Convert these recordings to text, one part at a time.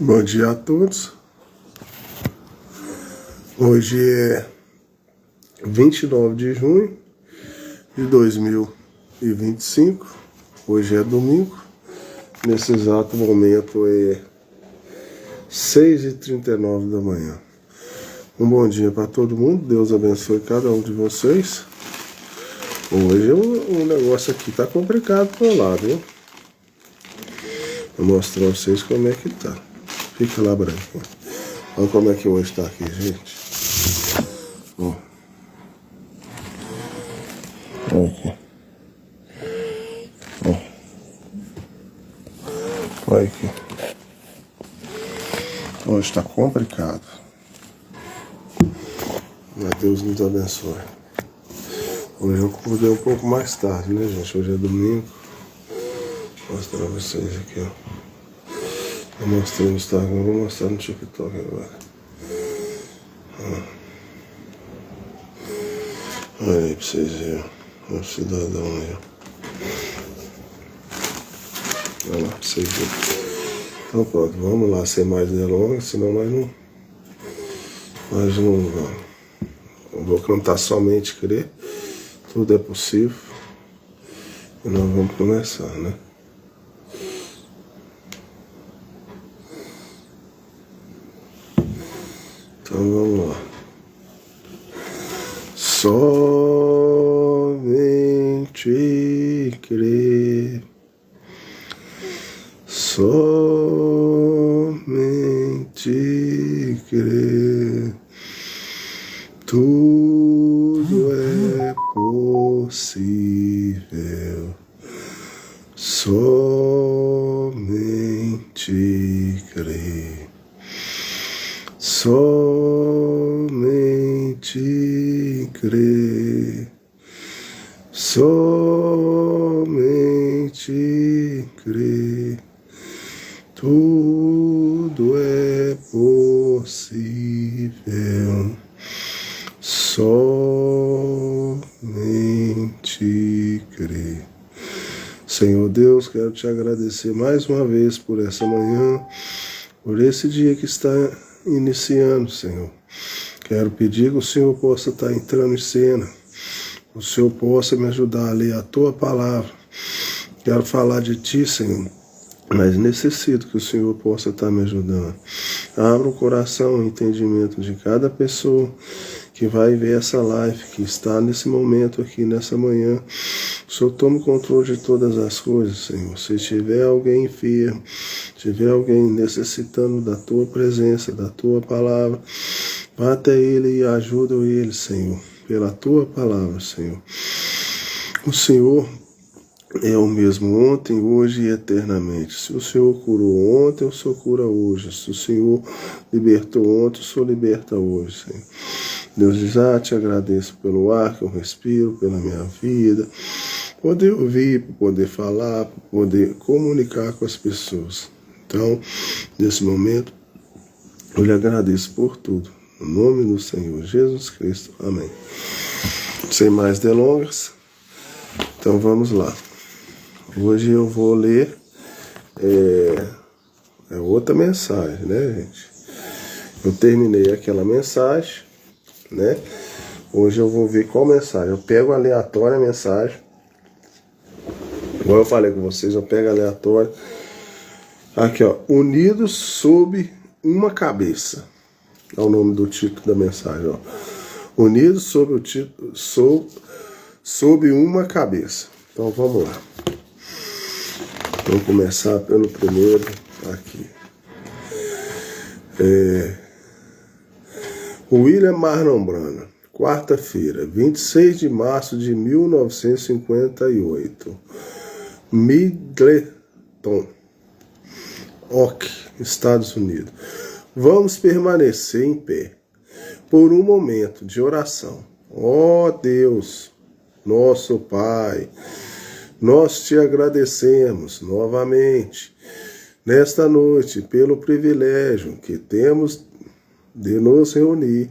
Bom dia a todos. Hoje é 29 de junho de 2025. Hoje é domingo. Nesse exato momento é 6h39 da manhã. Um bom dia para todo mundo. Deus abençoe cada um de vocês. Hoje o negócio aqui tá complicado pro lado, viu? Vou mostrar pra vocês como é que tá. Fica lá branco. Olha como é que hoje tá aqui, gente. Ó. Olha aqui. Ó. Olha aqui. Hoje tá complicado. Mas Deus nos abençoe. Hoje eu acordei um pouco mais tarde, né, gente? Hoje é domingo. Vou mostrar pra vocês aqui, ó. Eu mostrei no Instagram, vou mostrar no TikTok agora. Olha aí pra vocês verem. O cidadão aí, ó. Olha lá pra vocês verem. Então pronto, vamos lá, sem mais delongas, senão nós não vamos. Eu vou cantar somente crer. Tudo é possível. E nós vamos começar, né? Então vamos lá. Somente crer. Somente crer. Tudo é possível. Somente crer. Somente crer. Somente crer. Tudo é possível. Somente crer. Senhor Deus, quero te agradecer mais uma vez por essa manhã, por esse dia que está iniciando, Senhor. Quero pedir que o Senhor possa estar entrando em cena, o Senhor possa me ajudar a ler a tua palavra. Quero falar de ti, Senhor, mas necessito que o Senhor possa estar me ajudando. Abra o coração e o entendimento de cada pessoa que vai ver essa live, que está nesse momento aqui, nessa manhã. O Senhor toma o controle de todas as coisas, Senhor. Se tiver alguém enfermo, tiver alguém necessitando da tua presença, da tua palavra, vá até ele e ajuda ele, Senhor, pela tua palavra, Senhor. O Senhor é o mesmo ontem, hoje e eternamente. Se o Senhor curou ontem, o Senhor cura hoje. Se o Senhor libertou ontem, o Senhor liberta hoje, Senhor. Deus já te agradeço pelo ar que eu respiro, pela minha vida, poder ouvir, poder falar, poder comunicar com as pessoas. Então, nesse momento, eu lhe agradeço por tudo. No nome do Senhor Jesus Cristo. Amém. Sem mais delongas, então vamos lá. Hoje eu vou ler outra mensagem, né, gente? Eu terminei aquela mensagem, né? Hoje eu vou ver qual mensagem. Eu pego aleatória a mensagem. Igual eu falei com vocês, eu pego aleatória. Aqui, ó. Unidos sob uma cabeça. É o nome do título da mensagem, ó. Unidos sob o título, sob uma cabeça. Então vamos lá. Vamos começar pelo primeiro aqui. William Marlon Branham, quarta-feira, 26 de março de 1958. Middleton, Oak, Estados Unidos. Vamos permanecer em pé por um momento de oração. Ó Deus, nosso Pai, nós te agradecemos novamente nesta noite pelo privilégio que temos de nos reunir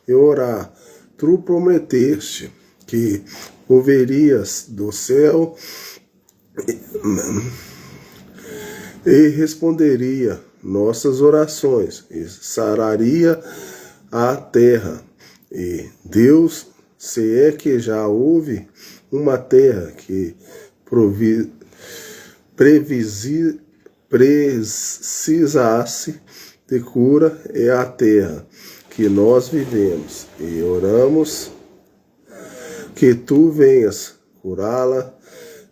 e orar. Tu prometeste que ouvirias do céu e responderia nossas orações, e sararia a terra. E Deus, se é que já houve uma terra que precisasse de cura, é a terra que nós vivemos, e oramos que tu venhas curá-la,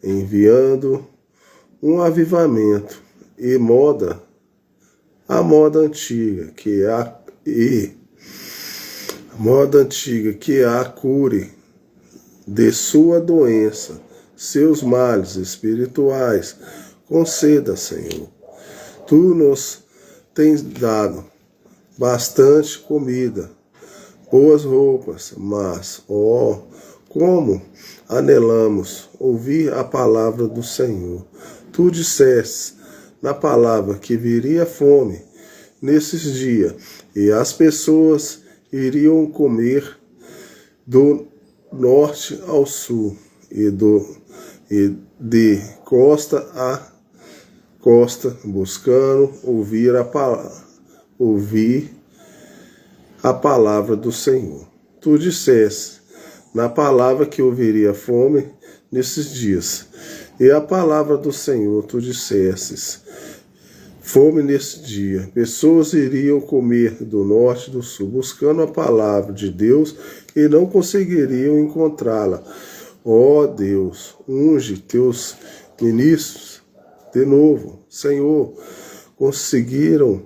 enviando um avivamento e a moda antiga que a cure de sua doença, seus males espirituais. Conceda, Senhor. Tu nos tens dado bastante comida, boas roupas, mas, como anelamos ouvir a palavra do Senhor. Tu disseste na palavra que viria fome nesses dias, e as pessoas iriam comer do norte ao sul, e de costa a costa, buscando ouvir a palavra do Senhor. Tu disseste na palavra que houveria fome nesses dias, e a palavra do Senhor tu dissestes, fome nesse dia. Pessoas iriam comer do norte e do sul, buscando a palavra de Deus, e não conseguiriam encontrá-la. Ó Deus, unge teus ministros de novo. Senhor, conseguiram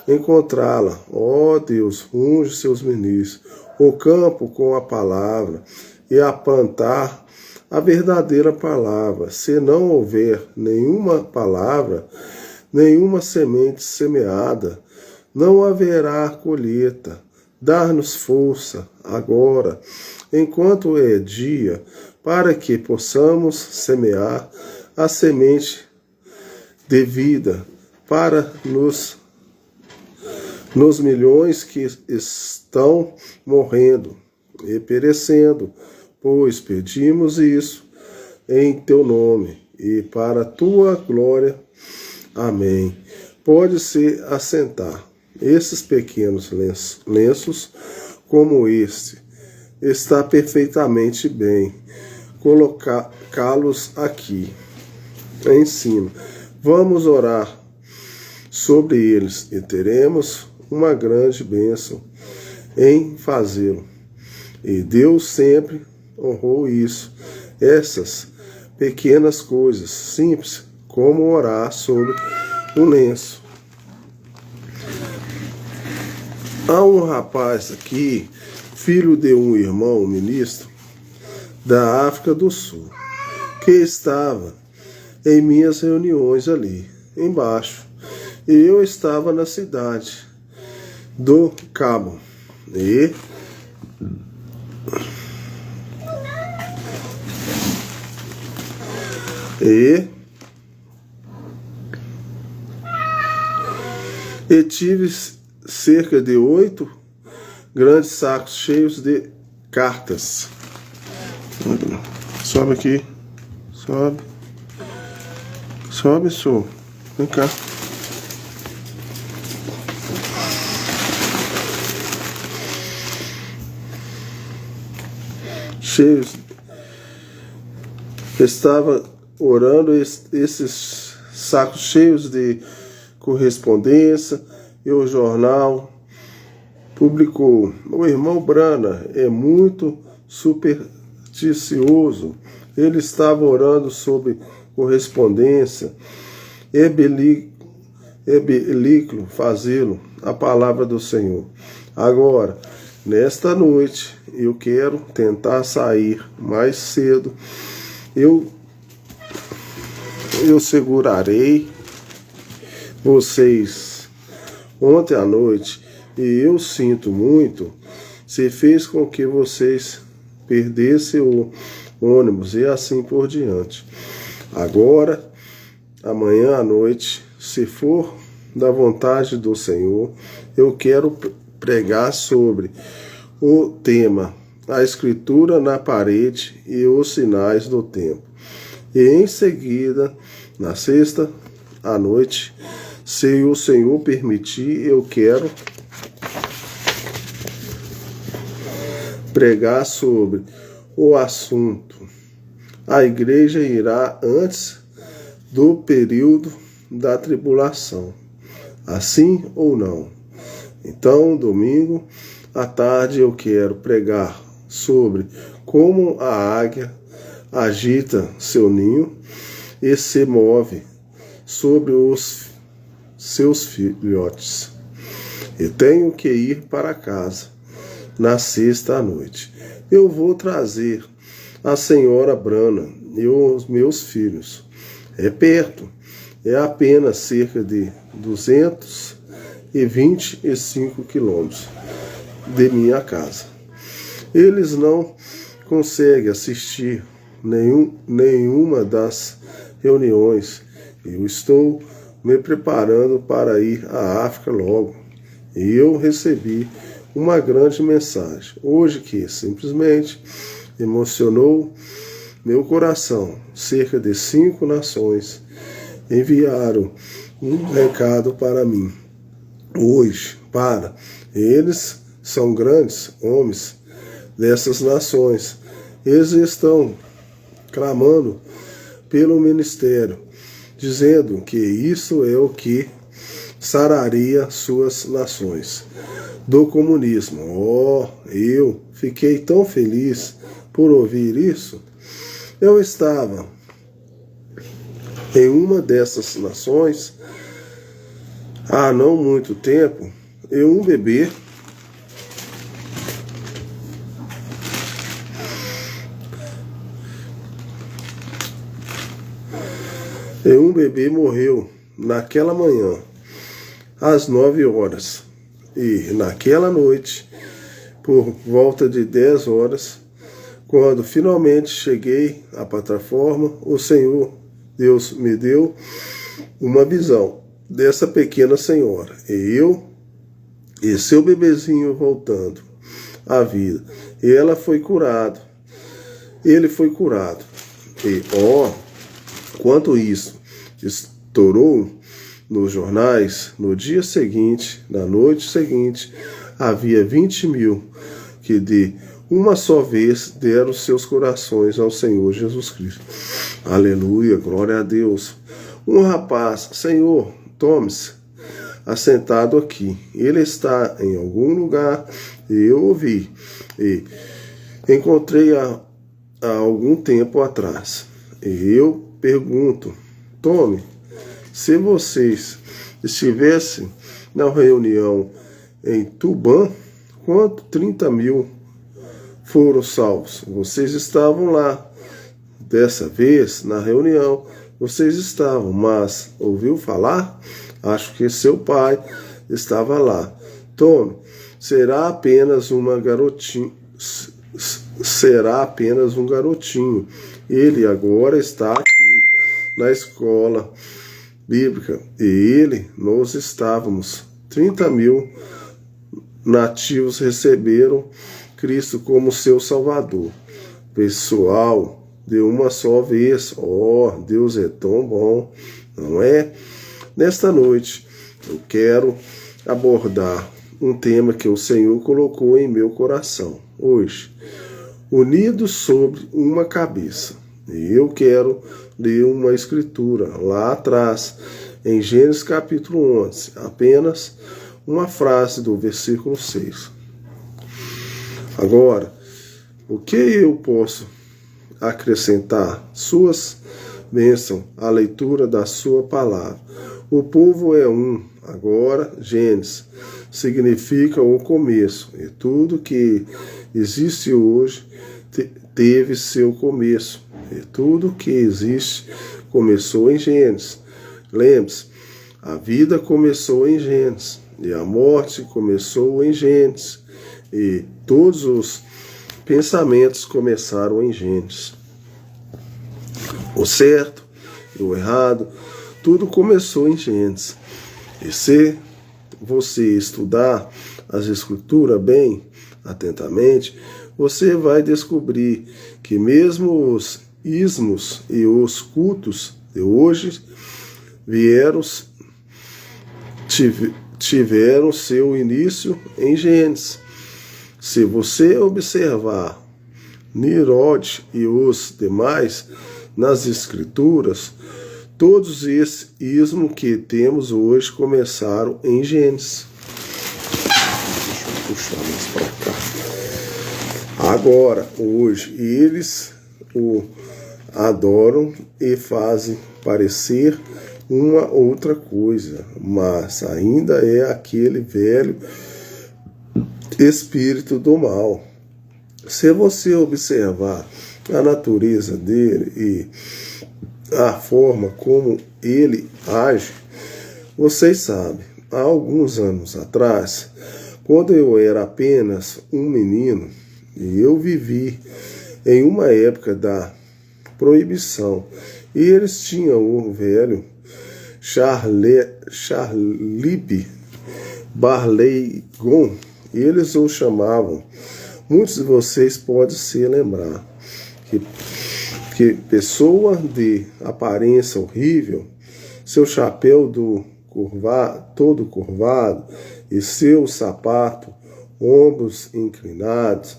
encontrá-la. Ó Deus, unge seus ministros. O campo com a palavra, e a plantar a verdadeira palavra. Se não houver nenhuma palavra, nenhuma semente semeada, não haverá colheita. Dar-nos força agora, enquanto é dia, para que possamos semear a semente de vida para nos milhões que estão morrendo e perecendo, pois pedimos isso em teu nome e para a tua glória. Amém. Pode-se assentar. Esses pequenos lenços, como este, está perfeitamente bem. Colocá-los aqui em cima. Vamos orar sobre eles e teremos uma grande bênção em fazê-lo. E Deus sempre honrou isso. Essas pequenas coisas simples, como orar sobre um lenço. Há um rapaz aqui, filho de um irmão ministro da África do Sul, que estava em minhas reuniões ali embaixo, e eu estava na cidade do Cabo, e tive cerca de 8 grandes sacos cheios de cartas. Sobe aqui. Sobe. Sobe, sou. Vem cá. Cheios. Estava orando esses sacos cheios de correspondência, e o jornal publicou: o irmão Brana é muito supersticioso. Ele estava orando sobre correspondência, é belíquo fazê-lo, a palavra do Senhor. Agora, nesta noite, eu quero tentar sair mais cedo. Eu segurarei vocês ontem à noite, e eu sinto muito se fez com que vocês perdessem o ônibus e assim por diante. Agora, amanhã à noite, se for da vontade do Senhor, eu quero pregar sobre o tema a escritura na parede e os sinais do tempo. E em seguida, na sexta à noite, se o Senhor permitir, eu quero pregar sobre o assunto: a igreja irá antes do período da tribulação, assim ou não? Então, domingo à tarde eu quero pregar sobre como a águia agita seu ninho e se move sobre os seus filhotes. E tenho que ir para casa na sexta à noite. Eu vou trazer a senhora Brana e os meus filhos. É perto, é apenas cerca de 225 quilômetros de minha casa. Eles não conseguem assistir nenhuma das reuniões. Eu estou me preparando para ir à África logo. E eu recebi uma grande mensagem hoje que simplesmente emocionou meu coração. Cerca de 5 nações enviaram um recado para mim hoje. Eles são grandes homens dessas nações. Eles estão clamando pelo ministério, dizendo que isso é o que sararia suas nações do comunismo. Eu fiquei tão feliz por ouvir isso. Eu estava em uma dessas nações há não muito tempo, e um bebê morreu naquela manhã, às 9 horas. E naquela noite, por volta de 10 horas, quando finalmente cheguei à plataforma, o Senhor Deus me deu uma visão dessa pequena senhora. E seu bebezinho voltando à vida. E ela foi curada. Ele foi curado. E, quanto isso estourou nos jornais, no dia seguinte, na noite seguinte, havia 20 mil que de uma só vez deram seus corações ao Senhor Jesus Cristo. Aleluia, glória a Deus. Um rapaz: Senhor, tome-se, assentado aqui. Ele está em algum lugar, e eu ouvi. E encontrei há algum tempo atrás. E eu pergunto: Tome, se vocês estivessem na reunião em Tubã, quanto 30 mil foram salvos? Vocês estavam lá. Dessa vez, na reunião, vocês estavam, mas ouviu falar? Acho que seu pai estava lá. Tome, será apenas um garotinho. Ele agora está aqui na escola bíblica. E nós estávamos. 30 mil nativos receberam Cristo como seu Salvador. Pessoal, de uma só vez. Deus é tão bom, não é? Nesta noite, eu quero abordar um tema que o Senhor colocou em meu coração hoje: unidos sobre uma cabeça. E eu quero ler uma escritura lá atrás, em Gênesis capítulo 11, apenas uma frase do versículo 6. Agora, o que eu posso acrescentar? Suas bênçãos à leitura da sua palavra. O povo é um. Agora, Gênesis significa o começo. E tudo que existe hoje teve seu começo. E tudo que existe começou em Gênesis. Lembre-se, a vida começou em Gênesis. E a morte começou em Gênesis. E todos os pensamentos começaram em Gênesis. O certo e o errado, tudo começou em Gênesis. E se você estudar as Escrituras bem, atentamente, você vai descobrir que mesmo os ismos e os cultos de hoje tiveram seu início em Gênesis. Se você observar Nimrod e os demais nas Escrituras, todos esses ismos que temos hoje começaram em Gênesis. Deixa eu puxar mais para cá. Agora, hoje, eles o adoram e fazem parecer uma outra coisa, mas ainda é aquele velho espírito do mal. Se você observar a natureza dele e a forma como ele age, vocês sabem, há alguns anos atrás, quando eu era apenas um menino, e eu vivi em uma época da proibição, e eles tinham o velho Charlie Barleigon, eles o chamavam. Muitos de vocês podem se lembrar que pessoa de aparência horrível, seu chapéu todo curvado e seu sapato, ombros inclinados,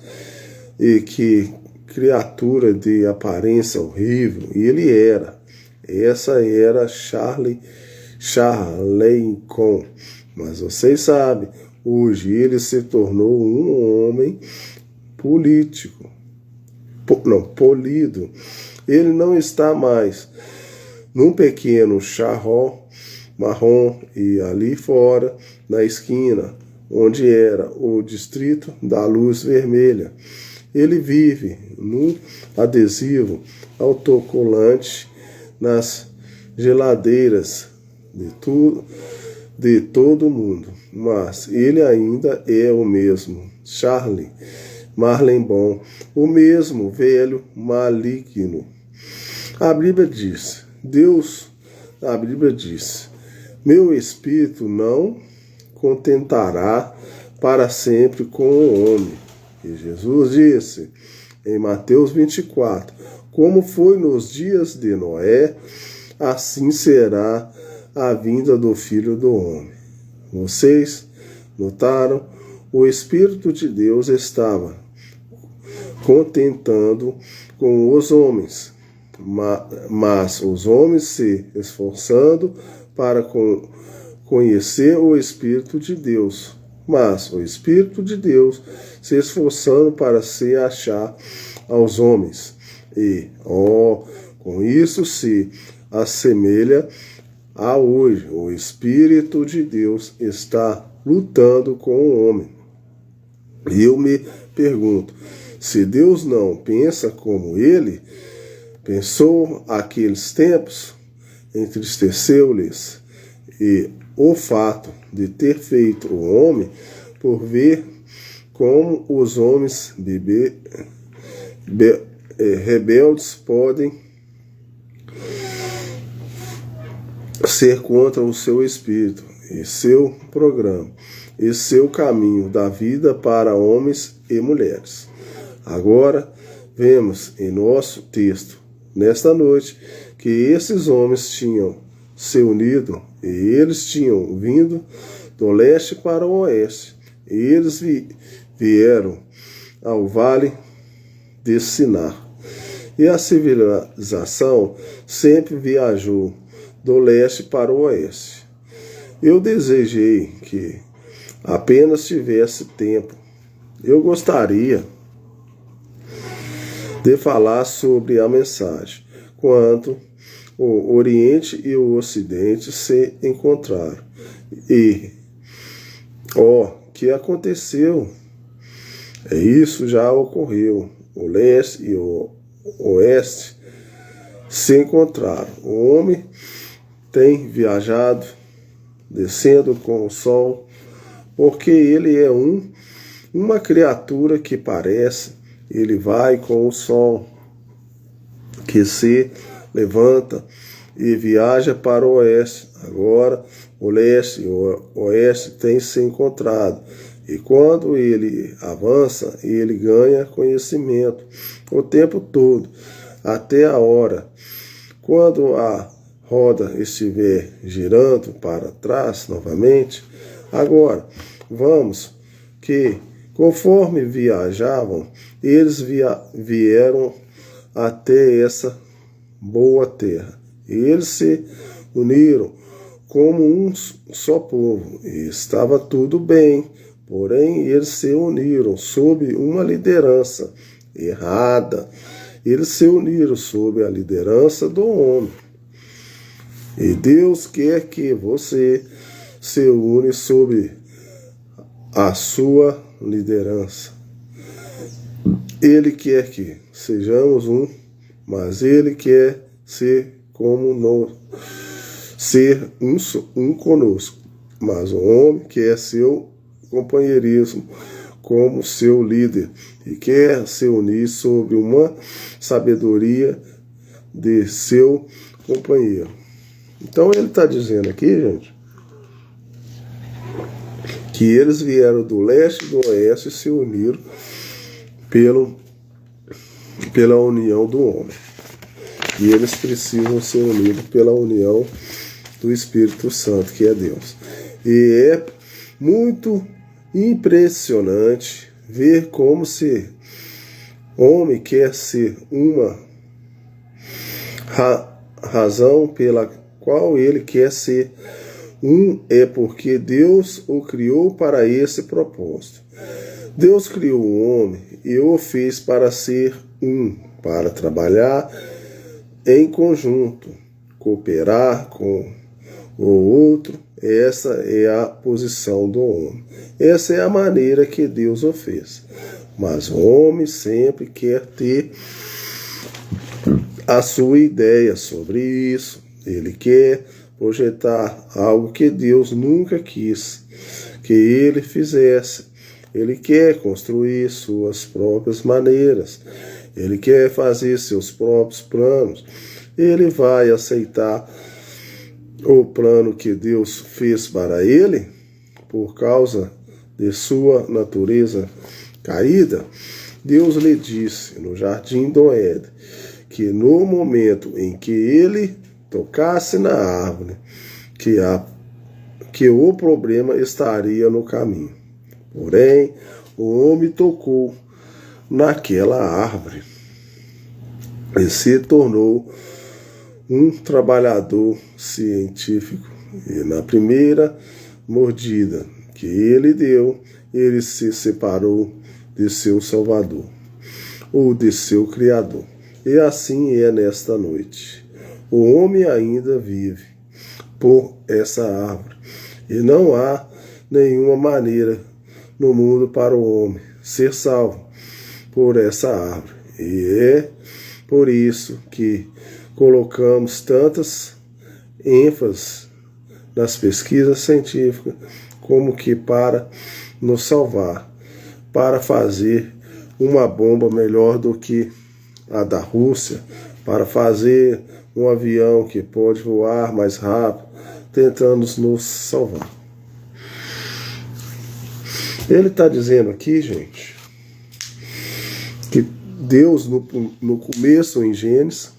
e que criatura de aparência horrível, e ele era. Essa era Charlie Con. Mas vocês sabem, hoje ele se tornou um homem polido. Ele não está mais num pequeno charró marrom e ali fora, na esquina, onde era o distrito da luz vermelha. Ele vive no adesivo autocolante nas geladeiras de todo mundo, mas ele ainda é o mesmo Charlie Marlenbon, o mesmo velho maligno. A Bíblia diz, meu espírito não contentará para sempre com o homem. E Jesus disse em Mateus 24, como foi nos dias de Noé, assim será a vinda do Filho do Homem. Vocês notaram? O Espírito de Deus estava contentando com os homens, mas os homens se esforçando para conhecer o Espírito de Deus, mas o Espírito de Deus se esforçando para se achar aos homens. E, com isso se assemelha a hoje. O Espírito de Deus está lutando com o homem. E eu me pergunto, se Deus não pensa como ele pensou aqueles tempos, entristeceu-lhes e o fato de ter feito o homem por ver como os homens rebeldes podem ser contra o seu espírito e seu programa e seu caminho da vida para homens e mulheres. Agora, vemos em nosso texto, nesta noite, que esses homens tinham se unido e eles tinham vindo do leste para o oeste. E eles vieram ao vale de Sinar. E a civilização sempre viajou do leste para o oeste. Eu desejei que apenas tivesse tempo. Eu gostaria de falar sobre a mensagem, quando o Oriente e o Ocidente se encontraram. E, que aconteceu? Isso já ocorreu. O leste e o oeste se encontraram. O homem tem viajado, descendo com o sol, porque ele é uma criatura que parece. Ele vai com o sol, que se levanta e viaja para o oeste. Agora, o leste e o oeste têm se encontrado. E quando ele avança, ele ganha conhecimento o tempo todo, até a hora. Quando a roda estiver girando para trás novamente. Agora, vamos que, conforme viajavam, eles vieram até essa boa terra. E eles se uniram como um só povo. E estava tudo bem, porém eles se uniram sob uma liderança errada. Eles se uniram sob a liderança do homem. E Deus quer que você se une sob a sua liderança. Ele quer que sejamos um, mas Ele quer ser como nós, ser um conosco. Mas o homem quer seu companheirismo como seu líder e quer se unir sob uma sabedoria de seu companheiro. Então ele está dizendo aqui, gente, que eles vieram do leste e do oeste e se uniram pela união do homem. E eles precisam ser unidos pela união do Espírito Santo, que é Deus. E é muito impressionante ver como se homem quer ser uma razão pela qual ele quer ser um, é porque Deus o criou para esse propósito. Deus criou o homem e o fez para ser um, para trabalhar em conjunto, cooperar com o outro. Essa é a posição do homem. Essa é a maneira que Deus o fez. Mas o homem sempre quer ter a sua ideia sobre isso. Ele quer projetar algo que Deus nunca quis que ele fizesse. Ele quer construir suas próprias maneiras. Ele quer fazer seus próprios planos. Ele vai aceitar o plano que Deus fez para ele por causa de sua natureza caída. Deus lhe disse no jardim do Éden que no momento em que ele tocasse na árvore, que o problema estaria no caminho. Porém, o homem tocou naquela árvore e se tornou um trabalhador científico. E na primeira mordida que ele deu, ele se separou de seu Salvador, ou de seu Criador. E assim é nesta noite. O homem ainda vive por essa árvore. E não há nenhuma maneira no mundo para o homem ser salvo por essa árvore. E é por isso que colocamos tantas ênfases nas pesquisas científicas como que para nos salvar, para fazer uma bomba melhor do que a da Rússia, para fazer um avião que pode voar mais rápido, tentando nos salvar. Ele está dizendo aqui, gente, que Deus, no começo, em Gênesis,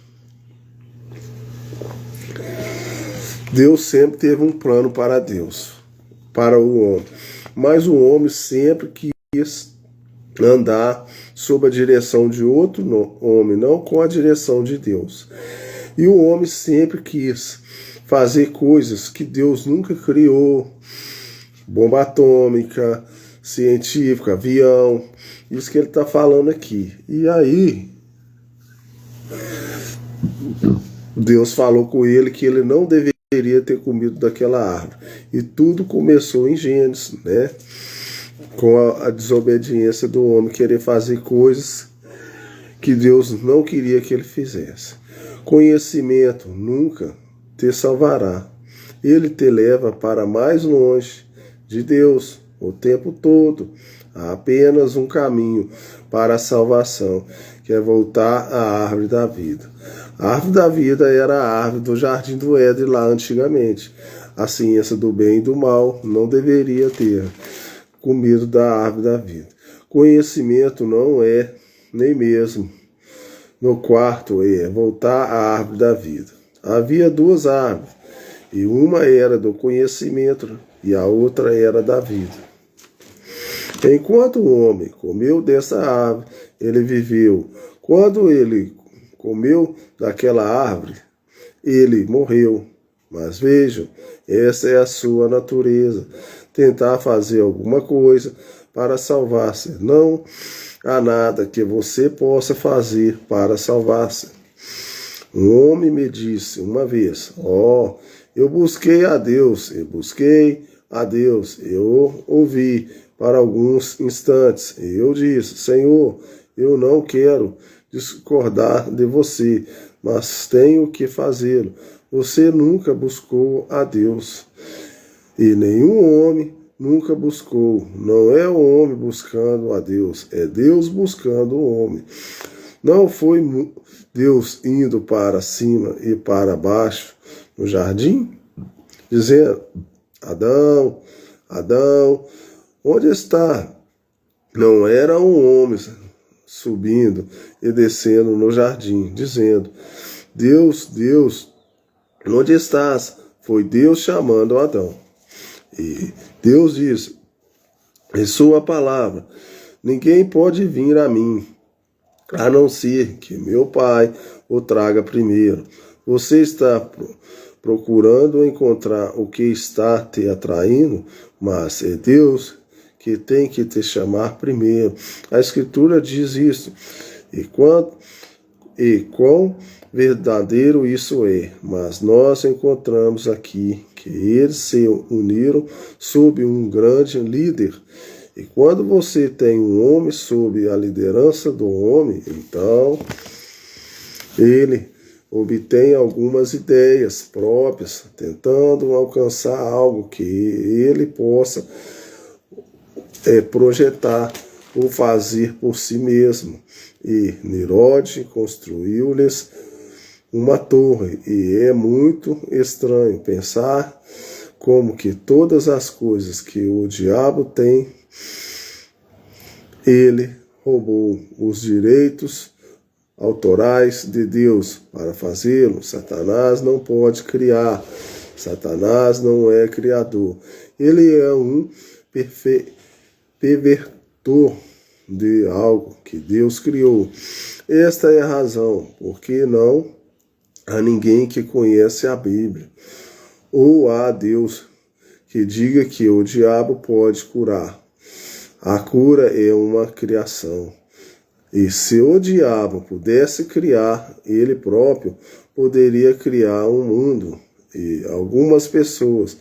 Deus sempre teve um plano para Deus, para o homem. Mas o homem sempre quis andar sob a direção de outro homem, não com a direção de Deus. E o homem sempre quis fazer coisas que Deus nunca criou. Bomba atômica, científica, avião. Isso que ele está falando aqui. E aí, Deus falou com ele que ele não deveria ter comido daquela árvore. E tudo começou em Gênesis, né? Com a desobediência do homem, querer fazer coisas que Deus não queria que ele fizesse. Conhecimento nunca te salvará. Ele te leva para mais longe de Deus o tempo todo. Há apenas um caminho para a salvação, que é voltar à árvore da vida. A árvore da vida era a árvore do jardim do Éden lá antigamente. A ciência do bem e do mal não deveria ter comido da árvore da vida. Conhecimento não é nem mesmo no quarto, é voltar à árvore da vida. havia duas árvores, e uma era do conhecimento, e a outra era da vida. Enquanto o homem comeu dessa árvore, ele viveu. Quando ele comeu daquela árvore, ele morreu. Mas vejam, essa é a sua natureza, tentar fazer alguma coisa para salvar-se. Não há nada que você possa fazer para salvar-se. Um homem me disse uma vez, eu busquei a Deus, eu ouvi para alguns instantes, e eu disse, Senhor, eu não quero discordar de você, mas tenho que fazê-lo. Você nunca buscou a Deus, e nenhum homem nunca buscou. Não é o homem buscando a Deus, é Deus buscando o homem. Não foi Deus indo para cima e para baixo no jardim, dizendo, Adão, Adão, onde está? Não era um homem subindo e descendo no jardim, dizendo, Deus, Deus, onde estás? Foi Deus chamando Adão. E Deus disse, em sua palavra, ninguém pode vir a mim, a não ser que meu Pai o traga primeiro. Você está procurando encontrar o que está te atraindo, mas é Deus que tem que te chamar primeiro. A Escritura diz isso. E quão verdadeiro isso é. Mas nós encontramos aqui que eles se uniram sob um grande líder. E quando você tem um homem sob a liderança do homem, então ele obtém algumas ideias próprias, tentando alcançar algo que ele possa projetar ou fazer por si mesmo. E Nirod construiu-lhes uma torre, e é muito estranho pensar como que todas as coisas que o diabo tem, ele roubou os direitos autorais de Deus para fazê-lo. Satanás não pode criar. Satanás não é criador. Ele é um pervertor de algo que Deus criou. Esta é a razão porque não há ninguém que conhece a Bíblia, ou há Deus que diga que o diabo pode curar. A cura é uma criação. E se o diabo pudesse criar ele próprio, poderia criar um mundo e algumas pessoas,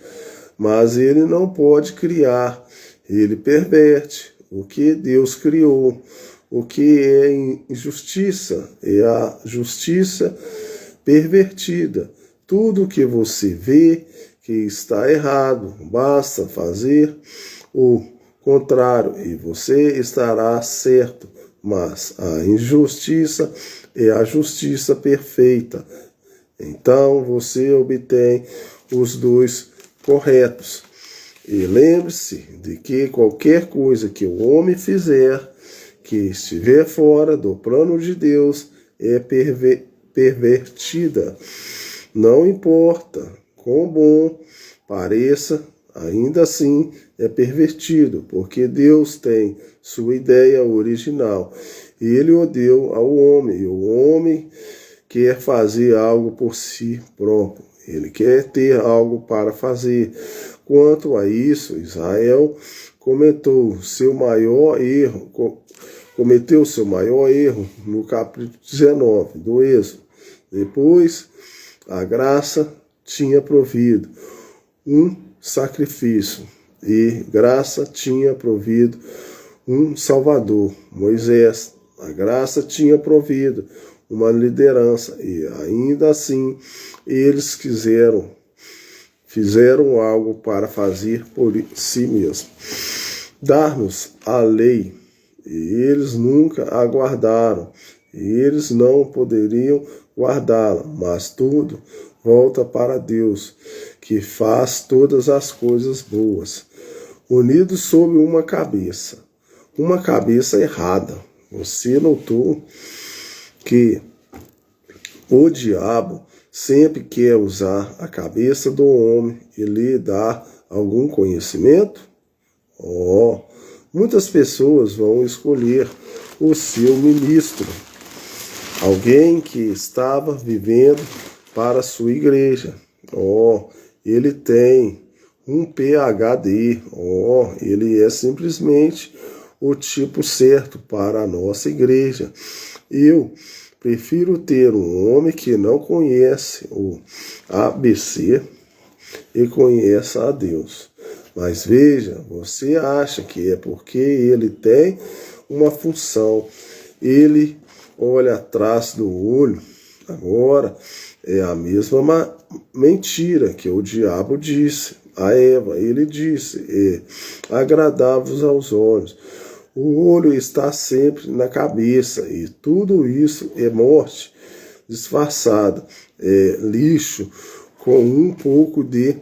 mas ele não pode criar. Ele perverte o que Deus criou. O que é injustiça é a justiça pervertida. Tudo que você vê que está errado, basta fazer o contrário e você estará certo. Mas a injustiça é a justiça perfeita. Então você obtém os dois corretos. E lembre-se de que qualquer coisa que o homem fizer, que estiver fora do plano de Deus, é pervertida. Não importa quão bom pareça, ainda assim é pervertido, porque Deus tem sua ideia original e ele o deu ao homem, e o homem quer fazer algo por si próprio, ele quer ter algo para fazer. Quanto a isso, Israel cometeu seu maior erro no capítulo 19 do Êxodo. Depois, a graça tinha provido um sacrifício, e graça tinha provido um Salvador, Moisés. A graça tinha provido uma liderança, e ainda assim eles fizeram algo para fazer por si mesmos. Dar-nos a lei, e eles nunca a guardaram, e eles não poderiam guardá-la, mas tudo volta para Deus, que faz todas as coisas boas, unidos sob uma cabeça errada. Você notou que o diabo sempre quer usar a cabeça do homem e lhe dar algum conhecimento? Muitas pessoas vão escolher o seu ministro, alguém que estava vivendo para a sua igreja. Ele tem um PhD. Ele é simplesmente o tipo certo para a nossa igreja. Eu prefiro ter um homem que não conhece o ABC e conhece a Deus. Mas veja, você acha que é porque ele tem uma função, ele olha atrás do olho. Agora, é a mesma mentira que o diabo disse a Eva. Ele disse, agradáveis aos olhos. O olho está sempre na cabeça e tudo isso é morte disfarçada, é lixo com um pouco de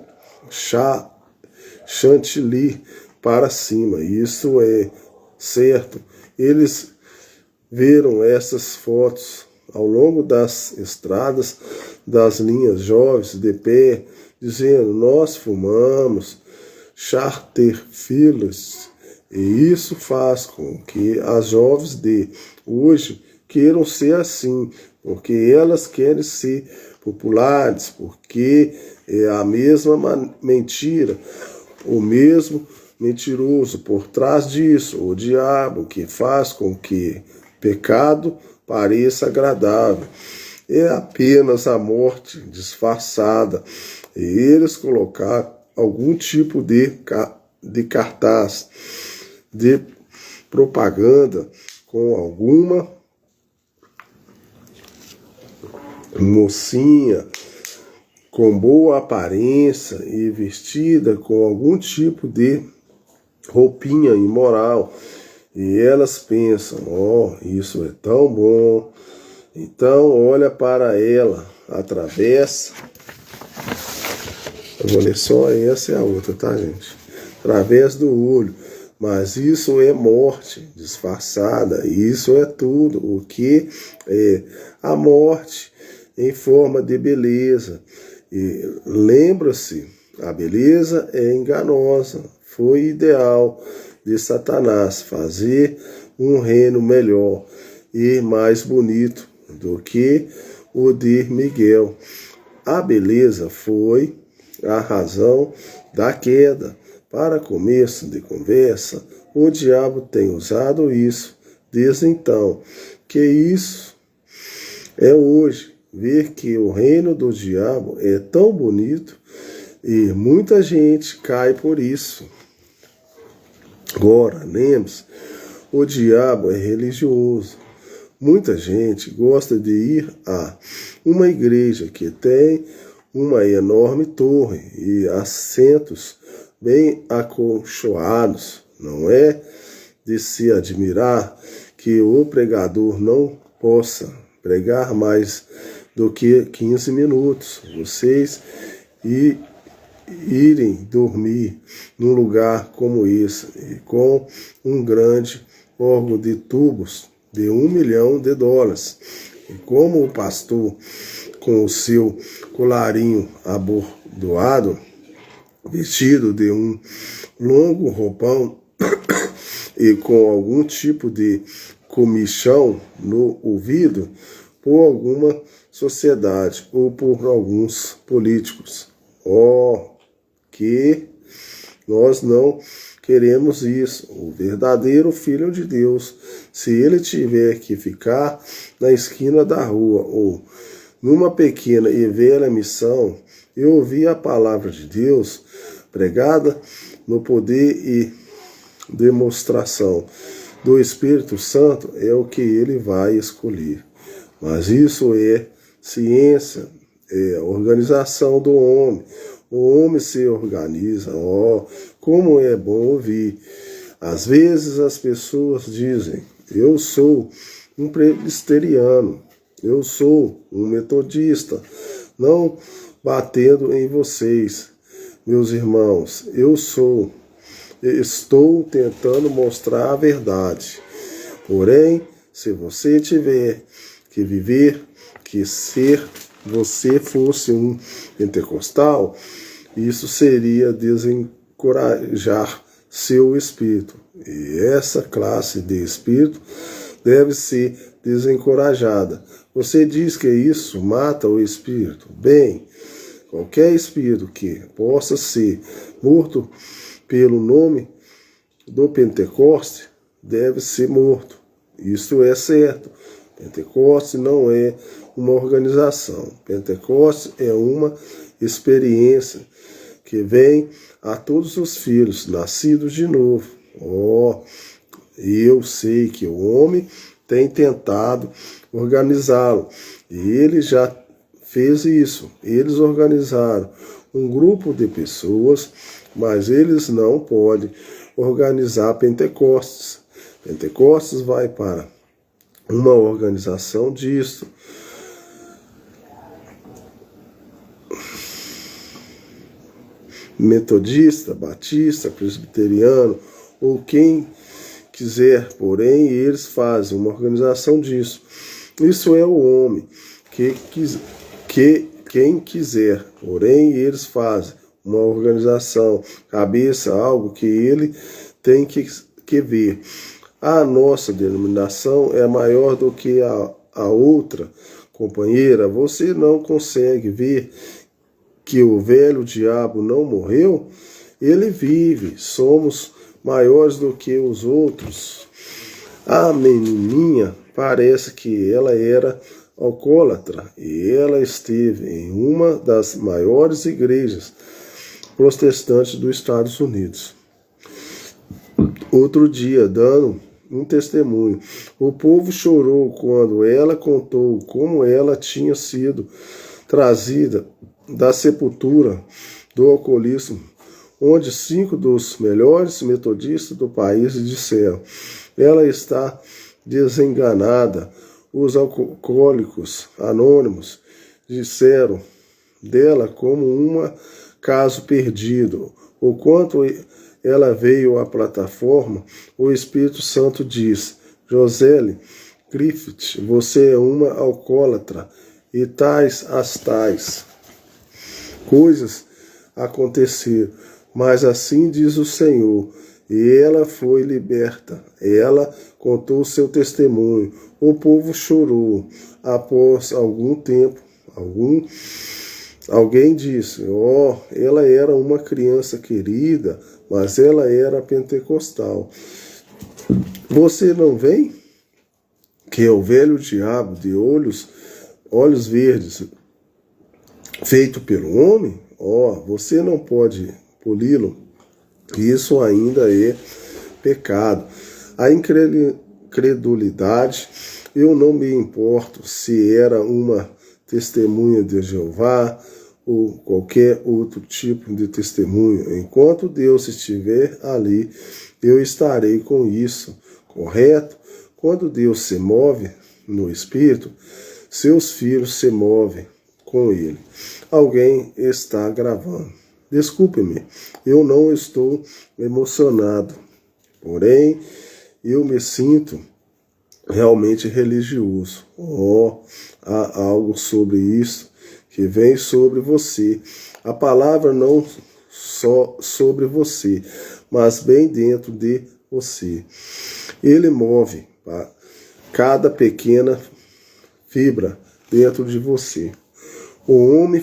chantilly para cima. Isso é certo. Eles viram essas fotos ao longo das estradas, das linhas jovens de pé, dizendo, nós fumamos Charterfields. E isso faz com que as jovens de hoje queiram ser assim, porque elas querem ser populares, porque é a mesma mentira, o mesmo mentiroso por trás disso, o diabo, que faz com que pecado pareça agradável. É apenas a morte disfarçada. E eles colocaram algum tipo de cartaz, de propaganda com alguma mocinha com boa aparência e vestida com algum tipo de roupinha imoral. E elas pensam, isso é tão bom. Então olha para ela através. Eu vou ler só essa e a outra, tá, gente? Através do olho. Mas isso é morte disfarçada. Isso é tudo o que é a morte em forma de beleza. E lembra-se, a beleza é enganosa. Foi ideal de Satanás fazer um reino melhor e mais bonito do que o de Miguel. A beleza foi a razão da queda. Para começo de conversa, o diabo tem usado isso desde então. Que isso é hoje ver que o reino do diabo é tão bonito e muita gente cai por isso. Agora, lembre-se, o diabo é religioso. Muita gente gosta de ir a uma igreja que tem uma enorme torre e assentos bem acolchoados. Não é de se admirar que o pregador não possa pregar mais do que 15 minutos. Vocês irem dormir num lugar como esse, e com um grande órgão de tubos de $1 milhão. E como o pastor, com o seu colarinho abordoado, vestido de um longo roupão e com algum tipo de comichão no ouvido, por alguma sociedade ou por alguns políticos. Que nós não queremos isso. O verdadeiro Filho de Deus, se ele tiver que ficar na esquina da rua ou numa pequena e velha missão e ouvir a palavra de Deus pregada no poder e demonstração do Espírito Santo, é o que ele vai escolher. Mas isso é ciência, é a organização do homem. O homem se organiza. Como é bom ouvir. Às vezes as pessoas dizem, eu sou um presbiteriano, eu sou um metodista, não batendo em vocês, meus irmãos, estou tentando mostrar a verdade. Porém, se você tiver que viver, que ser você fosse um pentecostal, isso seria desencorajar seu espírito. E essa classe de espírito deve ser desencorajada. Você diz que isso mata o espírito. Bem, qualquer espírito que possa ser morto pelo nome do Pentecoste deve ser morto. Isso é certo. Pentecoste não é uma organização. Pentecoste é uma experiência que vem a todos os filhos nascidos de novo. Eu sei que o homem tem tentado organizá-lo. E ele já fez isso. Eles organizaram um grupo de pessoas, mas eles não podem organizar Pentecostes. Pentecostes vai para uma organização disso. Metodista, batista, presbiteriano, ou quem quiser, porém, eles fazem uma organização disso. Isso é o homem. Quem quiser, porém, eles fazem uma organização, cabeça, algo que ele tem que ver. A nossa denominação é maior do que a outra companheira. Você não consegue ver que o velho diabo não morreu? Ele vive. Somos maiores do que os outros. A menininha parece que ela era alcoólatra e ela esteve em uma das maiores igrejas protestantes dos Estados Unidos. Outro dia, dando um testemunho, o povo chorou quando ela contou como ela tinha sido trazida da sepultura do alcoolismo, onde 5 dos melhores metodistas do país disseram: ela está desenganada. Os alcoólicos anônimos disseram dela como um caso perdido. O quanto ela veio à plataforma, o Espírito Santo diz: Joselle Griffith, você é uma alcoólatra, e tais coisas aconteceram. Mas assim diz o Senhor, e ela foi liberta. Ela contou seu testemunho. O povo chorou. Após algum tempo, alguém disse: ela era uma criança querida, mas ela era pentecostal. Você não vê que é o velho diabo de olhos verdes, feito pelo homem? Você não pode poli-lo. Isso ainda é pecado. A incredulidade, eu não me importo se era uma testemunha de Jeová ou qualquer outro tipo de testemunho. Enquanto Deus estiver ali, eu estarei com isso, correto? Quando Deus se move no Espírito, seus filhos se movem com ele. Alguém está gravando. Desculpe-me, eu não estou emocionado, porém eu me sinto realmente religioso. Há algo sobre isso que vem sobre você. A palavra não só sobre você, mas bem dentro de você. Ele move cada pequena fibra dentro de você. O homem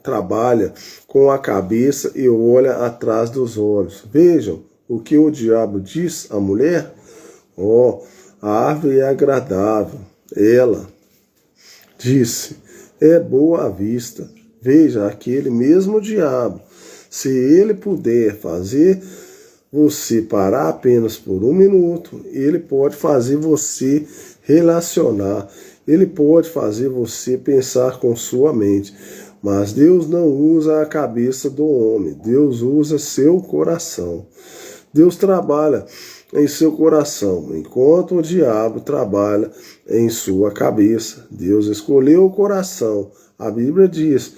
trabalha com a cabeça e olha atrás dos olhos. Vejam o que o diabo diz à mulher. A árvore é agradável. Ela disse: é boa à vista. Veja, aquele mesmo diabo, se ele puder fazer você parar apenas por 1 minuto, ele pode fazer você relacionar. Ele pode fazer você pensar com sua mente, mas Deus não usa a cabeça do homem, Deus usa seu coração. Deus trabalha em seu coração, enquanto o diabo trabalha em sua cabeça. Deus escolheu o coração. A Bíblia diz: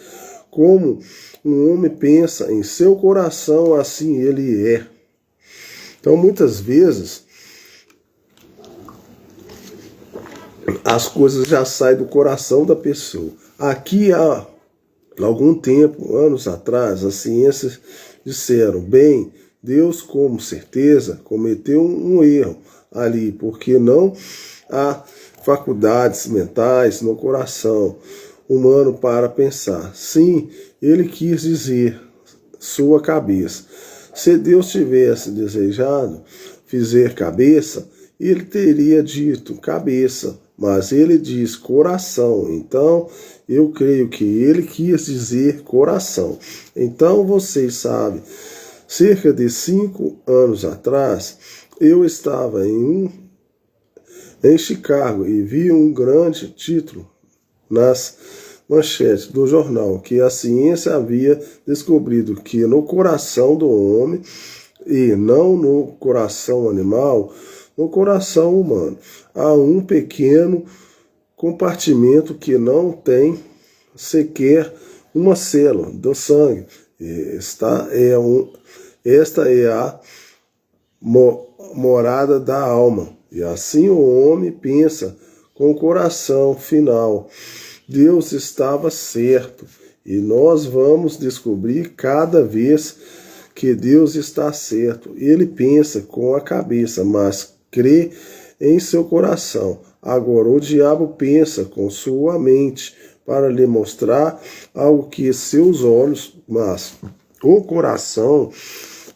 como um homem pensa em seu coração, assim ele é. Então, muitas vezes, as coisas já saem do coração da pessoa. Aqui há algum tempo, anos atrás, as ciências disseram, bem, Deus com certeza cometeu um erro ali, porque não há faculdades mentais no coração humano para pensar. Sim, ele quis dizer sua cabeça. Se Deus tivesse desejado fazer cabeça, ele teria dito cabeça, mas ele diz coração. Então, eu creio que ele quis dizer coração. Então, vocês sabem, cerca de 5 anos atrás, eu estava em Chicago e vi um grande título nas manchetes do jornal que a ciência havia descobrido que no coração do homem e não no coração animal, no coração humano, há um pequeno compartimento que não tem sequer uma célula do sangue. Esta é a morada da alma. E assim o homem pensa com o coração final. Deus estava certo. E nós vamos descobrir cada vez que Deus está certo. Ele pensa com a cabeça, mas crê em seu coração. Agora o diabo pensa com sua mente para lhe mostrar algo que seus olhos, mas o coração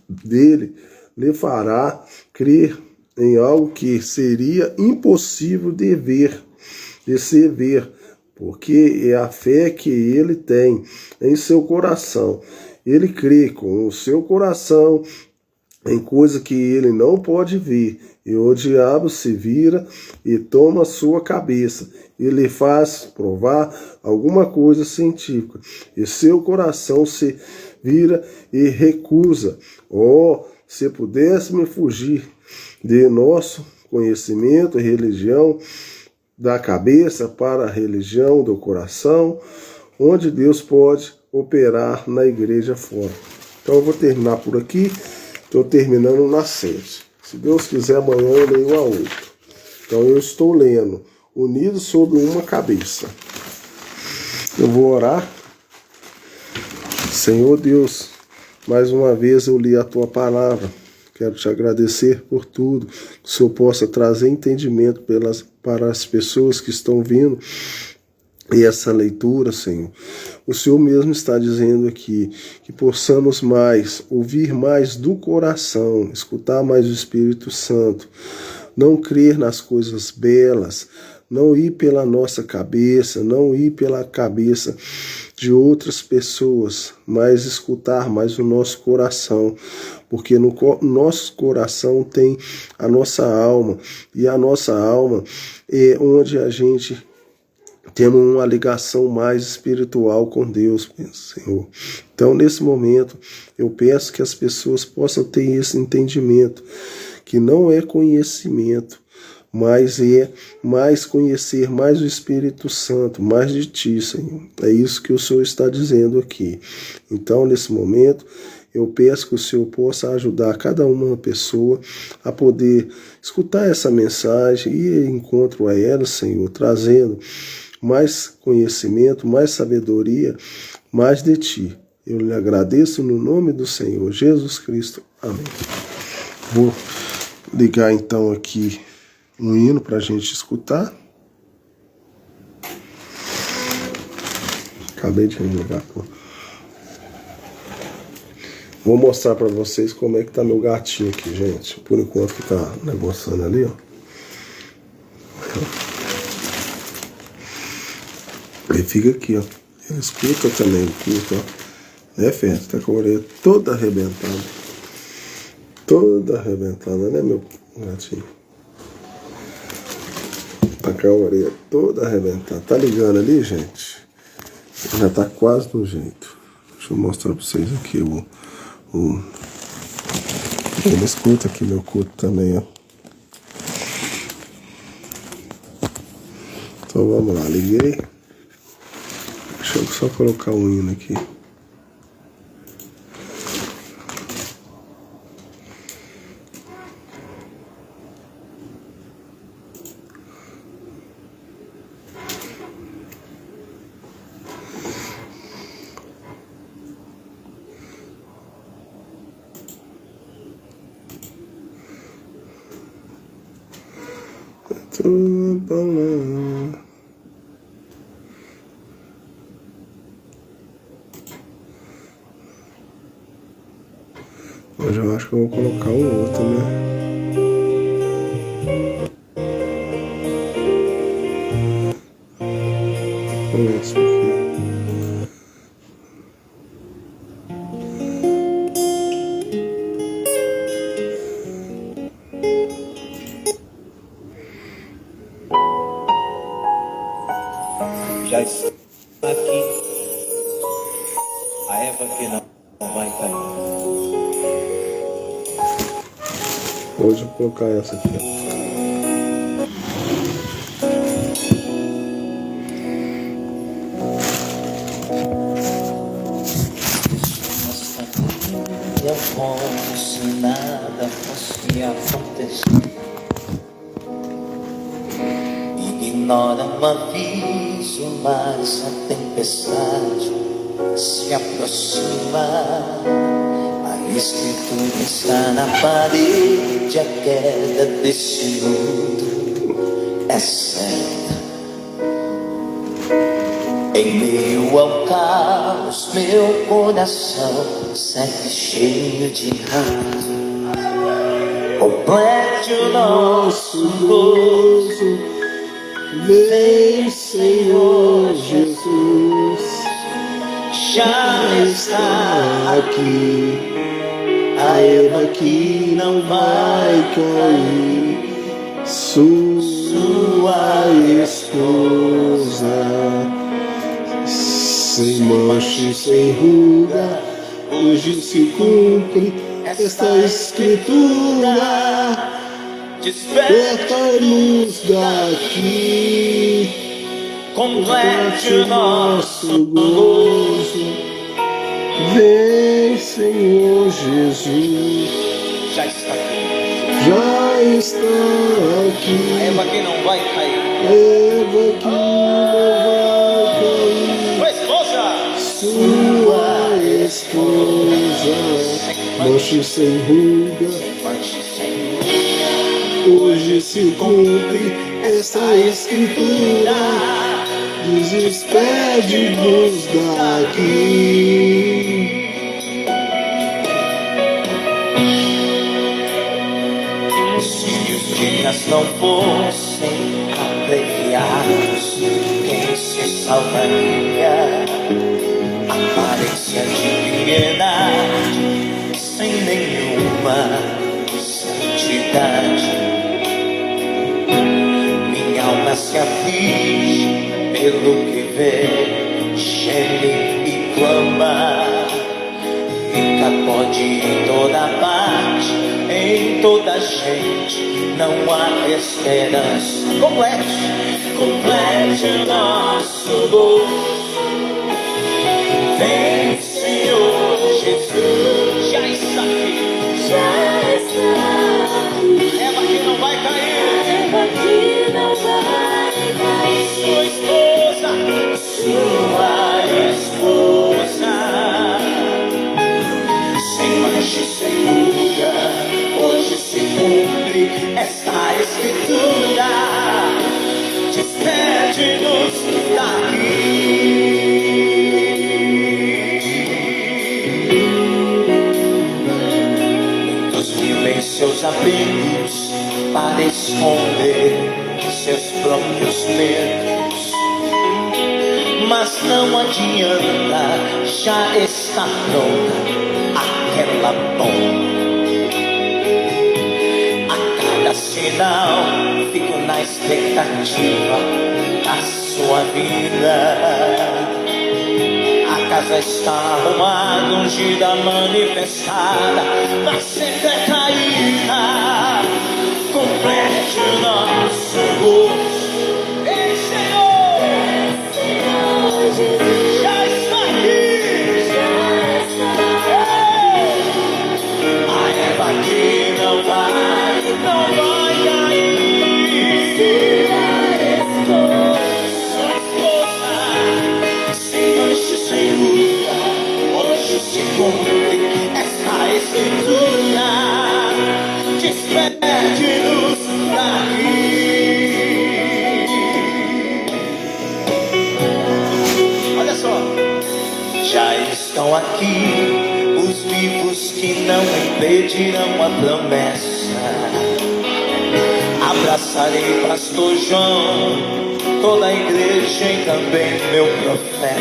dele lhe fará crer em algo que seria impossível de se ver, porque é a fé que ele tem em seu coração. Ele crê com o seu coração em coisa que ele não pode ver, e o diabo se vira e toma sua cabeça e lhe faz provar alguma coisa científica, e seu coração se vira e recusa. Oh, se pudéssemos fugir de nosso conhecimento e religião da cabeça para a religião do coração, onde Deus pode operar na igreja fora. Então eu vou terminar por aqui. Estou terminando na 7. Se Deus quiser, amanhã eu leio a 8. Então eu estou lendo Unidos sob uma cabeça. Eu vou orar. Senhor Deus, mais uma vez eu li a tua palavra. Quero te agradecer por tudo. Que o Senhor possa trazer entendimento para as pessoas que estão vindo. E essa leitura, Senhor, o Senhor mesmo está dizendo aqui que possamos mais, ouvir mais do coração, escutar mais o Espírito Santo, não crer nas coisas belas, não ir pela nossa cabeça, não ir pela cabeça de outras pessoas, mas escutar mais o nosso coração, porque no nosso coração tem a nossa alma, e a nossa alma é onde a gente temos uma ligação mais espiritual com Deus, Senhor. Então, nesse momento, eu peço que as pessoas possam ter esse entendimento, que não é conhecimento, mas é mais conhecer mais o Espírito Santo, mais de Ti, Senhor. É isso que o Senhor está dizendo aqui. Então, nesse momento, eu peço que o Senhor possa ajudar cada uma pessoa a poder escutar essa mensagem e ir em encontro a ela, Senhor, trazendo mais conhecimento, mais sabedoria, mais de Ti. Eu lhe agradeço no nome do Senhor Jesus Cristo. Amém. Vou ligar então aqui um hino para a gente escutar. Acabei de ligar. Vou mostrar para vocês como é que tá meu gatinho aqui, gente. Por enquanto que tá negociando ali, ó. Ele fica aqui, ó. Ele escuta também, escuta, ó. Né, Fê? Tá com a orelha toda arrebentada. Toda arrebentada, né, meu gatinho? Tá com a orelha toda arrebentada. Tá ligando ali, gente? Já tá quase do jeito. Deixa eu mostrar pra vocês aqui Ele escuta aqui meu culto também, ó. Então vamos lá, liguei. Deixa eu só colocar um hino aqui. tua palavra. Hoje eu acho que eu vou colocar um outro, né? Esse aqui. Já está aqui a Eva que não vai cair. Hoje eu vou colocar essa aqui. Como se nada fosse acontecer. Ignora um aviso, mas a tempestade se aproxima. A escritura está na parede, a queda desse mundo é certa. Em meio ao caos, meu coração segue cheio de raiva. Complete o nosso gozo, vem, Senhor Jesus. Já está aqui a Eva que não vai cair, sua esposa. Sem mancha e sem ruga, hoje se cumpre esta escritura. Desperta-nos daqui, complete o nosso gozo. Vem, Senhor Jesus. Já está aqui. Já está aqui. A Eva que não vai cair. Eva que não vai cair. Sua esposa, mancha sem ruga, hoje se cumpre essa escritura. Despede-nos daqui. Se os dias não fossem abreviados, quem se salvaria? Aparência de piedade, sem nenhuma santidade. Minha alma se aflige pelo que vê, geme e clama. Fica pode em toda parte, em toda gente, não há esperança. Complete o nosso gozo. Vem, Senhor Jesus, já está aqui. Já está aqui. Eva que não vai cair. Eva que não vai cair. Sua esposa. Sem mancha e sem ruga, hoje se cumpre esta escritura. Despede-nos daqui. Seus abrigos para esconder seus próprios medos, mas não adianta, já está pronta aquela bomba. A cada sinal fico na expectativa da sua vida. A casa está arrumada, ungida, manifestada, mas sempre é caída. Complete o nosso gozo. Ei, Senhor! Jesus, já está aqui. A Eva que não vai cair. Hoje se cumpre esta escritura. Despede-nos daqui. já estão aqui, os vivos que não impedirão a promessa. Abraçarei pastor João, toda a igreja e também meu profeta.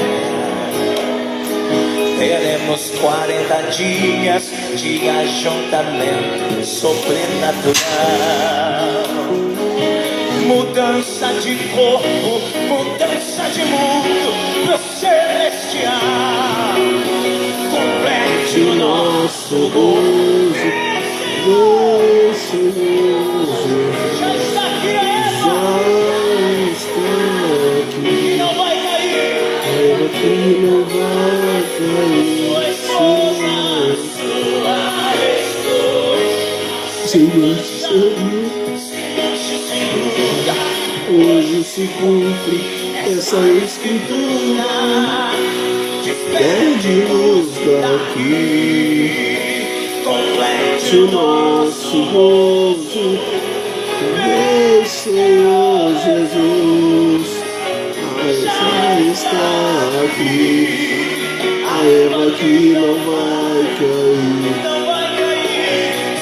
Teremos 40 dias de ajuntamento sobrenatural, mudança de corpo, mudança de mundo pro celestial. Complete o nosso gozo, já está aqui, já está aqui, e não vai cair, que não vai cair. sua esposa, sua esposa, Senhor, hoje se cumpre essa escritura. Pede-nos daqui, complete o nosso gozo. Vem, Senhor Jesus, já está aqui. A Eva que não vai cair,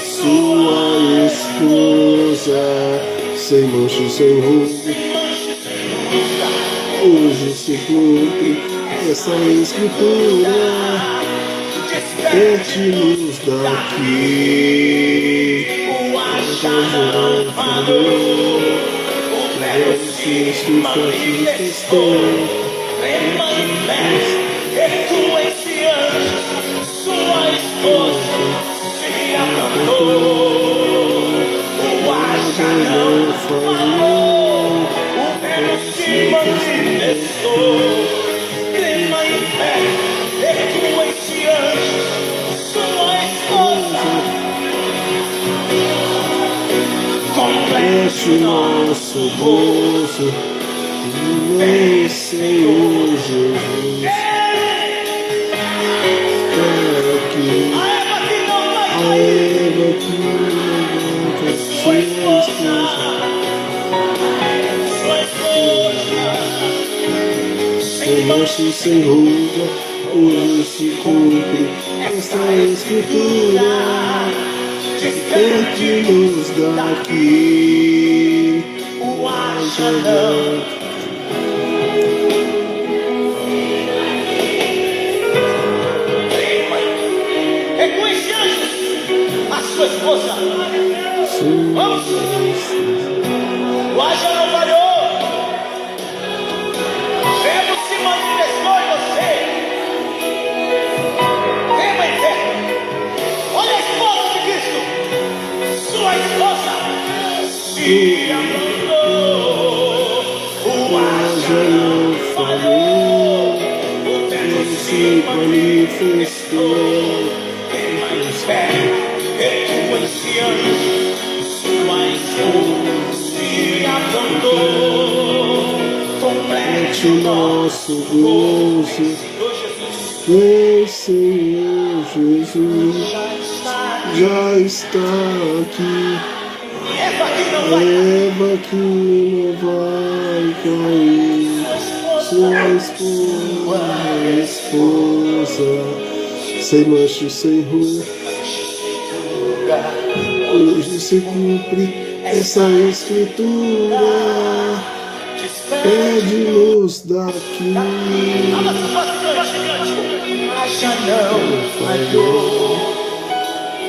sua esposa, sem mancha, sem ruga. Hoje se cumpre essa escritura. Desperte-nos daqui. o Acha falou, o velho se manifestou. Crema em fé, esse anjo, sua esposa, se abandonou. O Acha não falou, o velho se manifestou. Crema em fé, esse anjo, sua esposa. Complete o nosso gozo, vem, Senhor Jesus. Aqui, a Eva que não vai sua esposa, sem mancha e sem ruga, hoje se cumpre essa escritura. Desperte-nos daqui, o Acha não. Reconhece anjos, a sua esposa. Vamos. O Acha não falhou. Deus se manifestou em você. Crema em fé. Olha a esposa de Cristo. Sua esposa se abandonou. O Acha não falhou. O Deus se manifestou. Crema em fé, reconhece sua esposa se abandonou. Complete o nosso gozo. Vem, Senhor Jesus, já está aqui. A Eva que não vai cair, sua esposa, sem mancha e sem ruga. Hoje se cumpre essa escritura. Pede-nos daqui. Acha não falhou,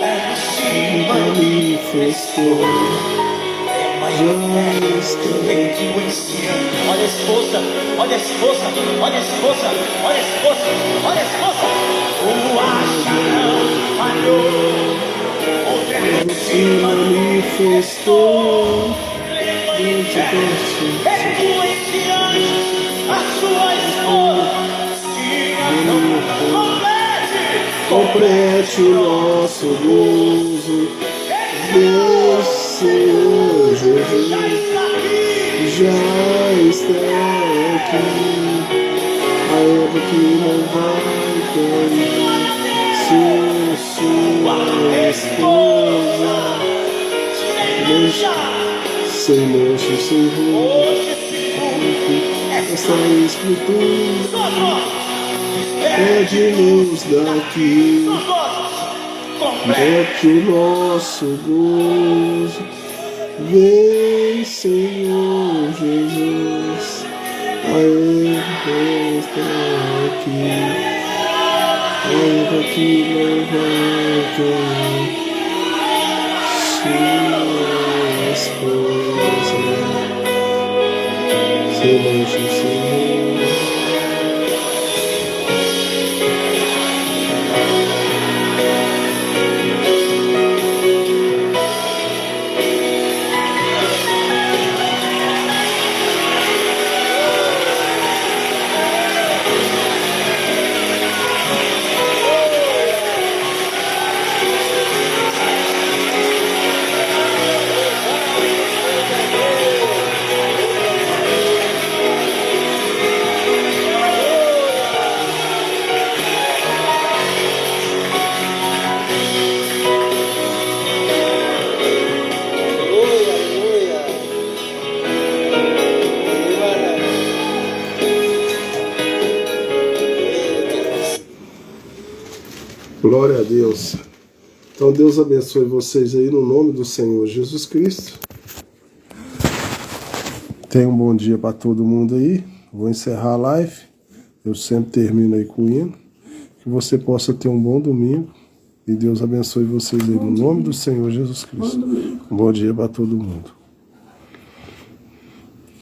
ela se manifestou. Já está. Olha a esposa, olha a esposa, olha a esposa, olha a esposa, olha a esposa. O Acha não falhou, o Deus Se manifestou. reconhece anjos, a sua esposa. Complete o nosso gozo, Deus, Senhor Jesus, já está aqui. A Eva que não vai cair, sua esposa, sem mancha, sem ruga, essa escritura. pede-nos daqui, mete o nosso gozo. Vem, Senhor Jesus, a Ele está aqui, ainda que levanta sua esposa, silêncio, Senhor. Glória a Deus. Então Deus abençoe vocês aí no nome do Senhor Jesus Cristo. Tenha um bom dia para todo mundo aí. Vou encerrar a live. Eu sempre termino aí com o hino. Que você possa ter um bom domingo. E Deus abençoe vocês aí no nome do Senhor Jesus Cristo. Um bom dia para todo mundo.